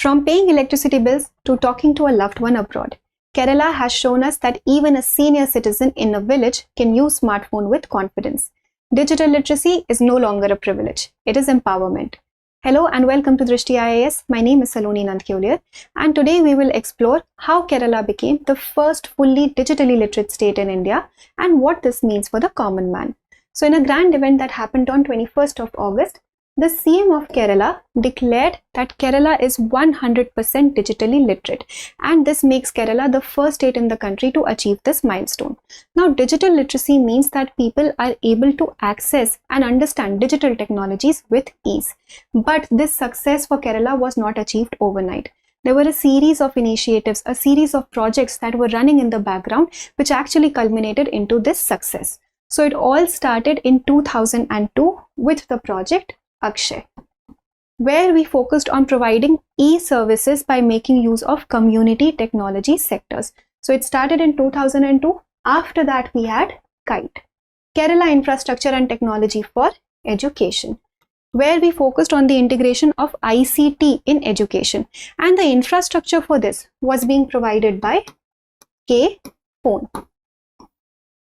From paying electricity bills to talking to a loved one abroad, Kerala has shown us that even a senior citizen in a village can use smartphone with confidence. Digital literacy is no longer a privilege, it is empowerment. Hello and welcome to Drishti IAS. My name is Saloni Nandkyoliar, and today we will explore how Kerala became the first fully digitally literate state in India and what this means for the common man. So in a grand event that happened on 21st of August, the CM of Kerala declared that Kerala is 100% digitally literate, and this makes Kerala the first state in the country to achieve this milestone. Now, digital literacy means that people are able to access and understand digital technologies with ease. But this success for Kerala was not achieved overnight. There were a series of initiatives, a series of projects that were running in the background, which actually culminated into this success. So it all started in 2002 with the project Akshay, where we focused on providing e-services by making use of community technology sectors. So it started in 2002. After that, we had KITE, Kerala Infrastructure and Technology for Education, where we focused on the integration of ICT in education. And the infrastructure for this was being provided by K-Phone,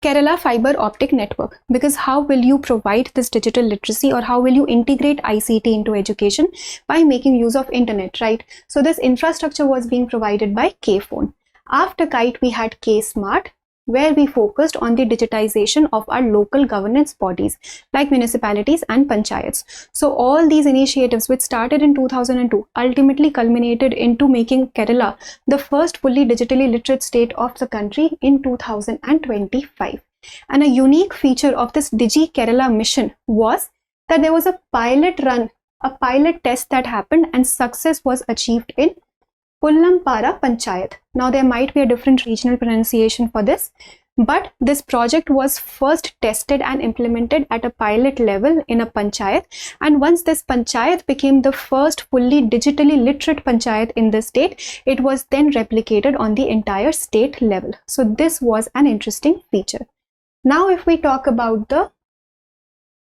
Kerala Fiber Optic Network, because how will you provide this digital literacy, or how will you integrate ICT into education? By making use of internet, right? So this infrastructure was being provided by K-Phone. After KITE, we had K-Smart, where we focused on the digitization of our local governance bodies like municipalities and panchayats. So all these initiatives, which started in 2002, ultimately culminated into making Kerala the first fully digitally literate state of the country in 2025. And a unique feature of this Digi Kerala mission was that there was a pilot run, a pilot test that happened, and success was achieved in Pullampara Panchayat. Now there might be a different regional pronunciation for this, but this project was first tested and implemented at a pilot level in a panchayat, and once this panchayat became the first fully digitally literate panchayat in the state, it was then replicated on the entire state level. So this was an interesting feature. Now if we talk about the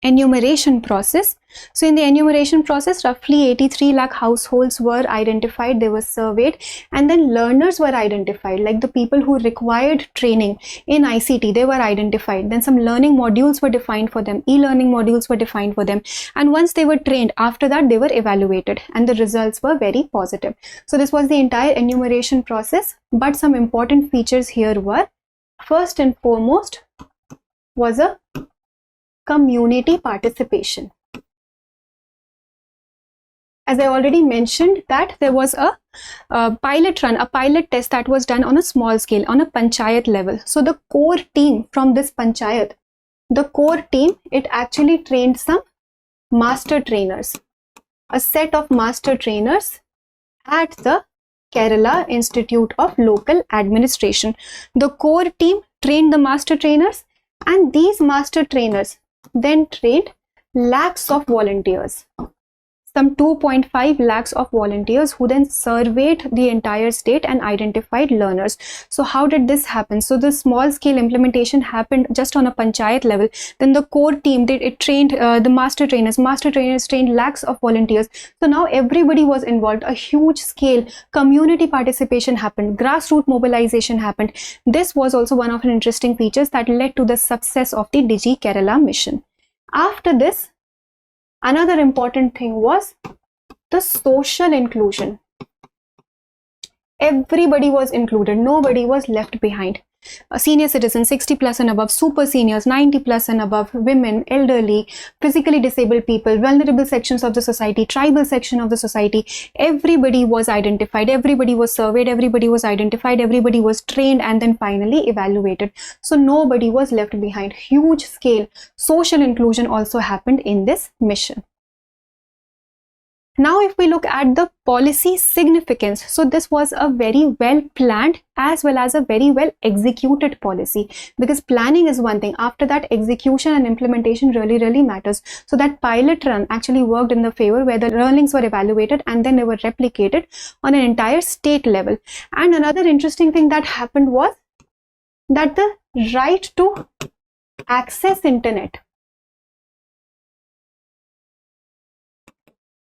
enumeration process. So in the enumeration process, roughly 83 lakh households were identified, they were surveyed, and then learners were identified, like the people who required training in ICT, they were identified. Then some learning modules were defined for them, e-learning modules were defined for them, and once they were trained, after that they were evaluated, and the results were very positive. So this was the entire enumeration process, but some important features here were, first and foremost, was a community participation. As I already mentioned, that there was a pilot run, a pilot test that was done on a small scale, on a panchayat level. So the core team from this panchayat, the core team, it actually trained some master trainers, a set of master trainers at the Kerala Institute of Local Administration. The core team trained the master trainers, and these master trainers then trained lakhs of volunteers, some 2.5 lakhs of volunteers, who then surveyed the entire state and identified learners. So how did this happen? So the small scale implementation happened just on a panchayat level. Then the core team it trained the master trainers trained lakhs of volunteers. So now everybody was involved. A huge scale community participation happened, grassroots mobilization happened. This was also one of the interesting features that led to the success of the Digi Kerala mission. After this, another important thing was the social inclusion. Everybody was included, nobody was left behind. A senior citizen, 60 plus and above, super seniors, 90 plus and above, women, elderly, physically disabled people, vulnerable sections of the society, tribal section of the society, everybody was identified, everybody was surveyed, everybody was identified, everybody was trained, and then finally evaluated. So nobody was left behind. Huge scale social inclusion also happened in this mission. Now if we look at the policy significance, so this was a very well planned as well as a very well executed policy, because planning is one thing, after that execution and implementation really matters. So that pilot run actually worked in the favor, where the learnings were evaluated and then they were replicated on an entire state level. And another interesting thing that happened was that the right to access internet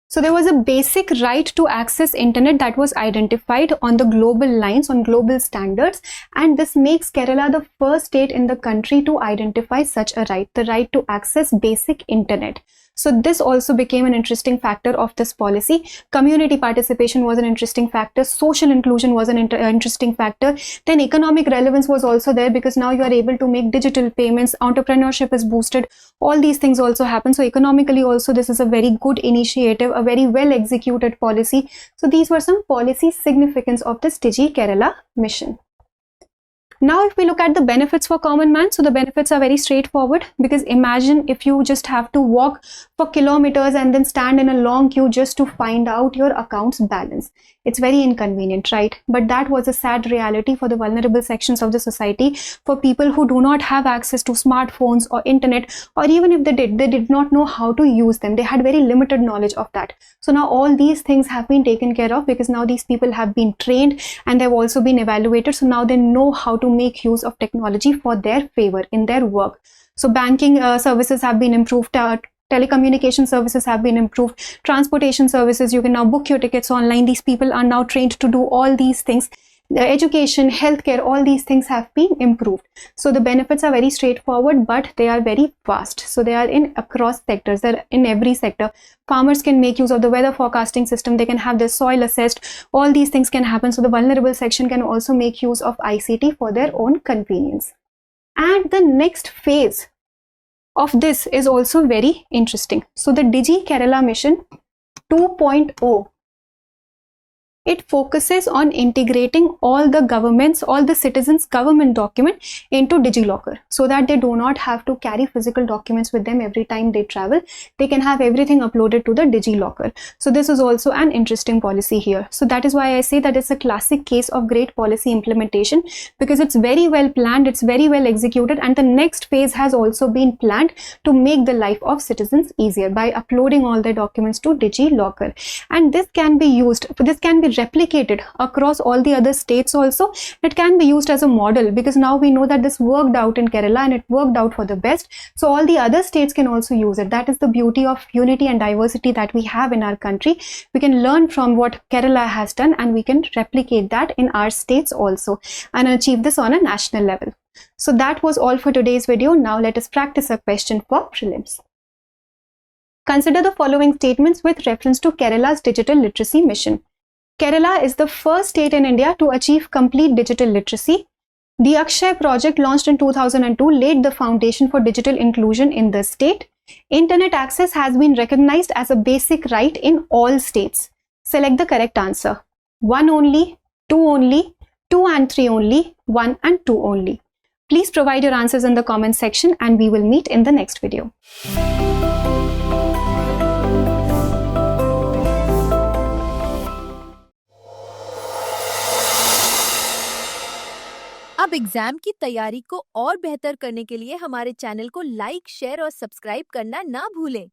So there was a basic right to access internet that was identified on the global lines, on global standards, and this makes Kerala the first state in the country to identify such a right, the right to access basic internet. So this also became an interesting factor of this policy. Community participation was an interesting factor. Social inclusion was an interesting factor. Then economic relevance was also there, because now you are able to make digital payments. Entrepreneurship is boosted. All these things also happen. So economically also this is a very good initiative, a very well executed policy. So these were some policy significance of this Digi Kerala mission. Now, if we look at the benefits for common man, so the benefits are very straightforward, because imagine if you just have to walk for kilometers and then stand in a long queue just to find out your account's balance. It's very inconvenient, right? But that was a sad reality for the vulnerable sections of the society, for people who do not have access to smartphones or internet, or even if they did not know how to use them. They had very limited knowledge of that. So now all these things have been taken care of, because now these people have been trained and they've also been evaluated. So now they know how to make use of technology for their favor in their work. So banking services have been improved, telecommunication services have been improved, transportation services, you can now book your tickets online. These people are now trained to do all these things. Education, healthcare, all these things have been improved. So the benefits are very straightforward, but they are very vast. So they are in across sectors, they're in every sector. Farmers can make use of the weather forecasting system, they can have their soil assessed, all these things can happen. So the vulnerable section can also make use of ICT for their own convenience. And the next phase of this is also very interesting. So the Digi Kerala Mission 2.0, it focuses on integrating all the governments, all the citizens' government document into DigiLocker, so that they do not have to carry physical documents with them every time they travel. They can have everything uploaded to the DigiLocker. So this is also an interesting policy here. So that is why I say that it's a classic case of great policy implementation, because it's very well planned, it's very well executed, and the next phase has also been planned to make the life of citizens easier by uploading all their documents to DigiLocker. And this can be replicated across all the other states also. It can be used as a model, because now we know that this worked out in Kerala and it worked out for the best. So all the other states can also use it. That is the beauty of unity and diversity that we have in our country. We can learn from what Kerala has done and we can replicate that in our states also and achieve this on a national level. So that was all for today's video. Now let us practice a question for prelims. Consider the following statements with reference to Kerala's digital literacy mission. Kerala is the first state in India to achieve complete digital literacy. The Akshay project, launched in 2002, laid the foundation for digital inclusion in the state. Internet access has been recognized as a basic right in all states. Select the correct answer. 1 only, 2 only, 2 and 3 only, 1 and 2 only. Please provide your answers in the comment section and we will meet in the next video. अब exam की तैयारी को और बेहतर करने के लिए हमारे चैनल को लाइक, शेयर और सब्सक्राइब करना ना भूलें।